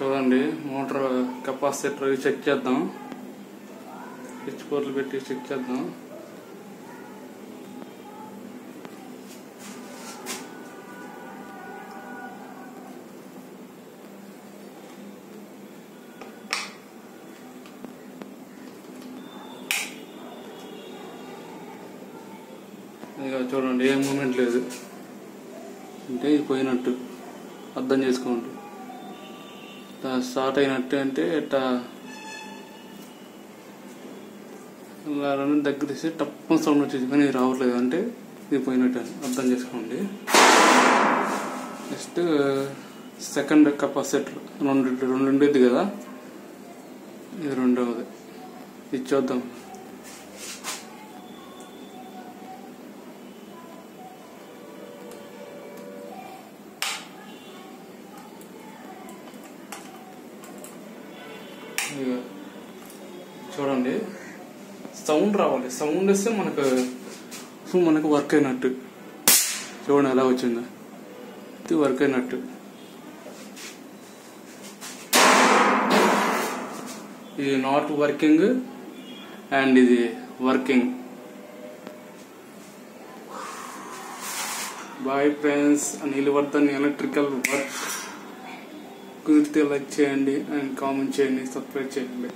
చూడండి motor capacitor check చేద్దాం. Switch బోర్డులు పెట్టి చెక్ చేద్దాం. ఇక చూడండి ఏం మూమెంట్ లేదు అంటే ఇది పోయినట్టు అర్థం చేసుకోండి. స్టార్ట్ అయినట్టు అంటే ఇట్లా దగ్గర తీసి టప్పని సౌండ్ వచ్చేది కానీ ఇది రావట్లేదు అంటే ఇది పోయినట్టు అని అర్థం చేసుకోండి. నెక్స్ట్ సెకండ్ కెపాసిటర్ రెండు ఉండేది కదా, ఇది రెండవది. ఇది చూద్దాం. చూడండి సౌండ్ రావాలి, సౌండ్ వస్తే మనకు వర్క్ అయినట్టు. చూడండి ఎలా వచ్చిందో, ఇది వర్క్ అయినట్టు. ఇది నాట్ వర్కింగ్ అండ్ ఇది working. Bye friends, Neelavardhan electrical work కుదిరితే లైక్ చేయండి అండ్ కామెంట్ చేయండి, సబ్స్క్రైబ్ చేయండి.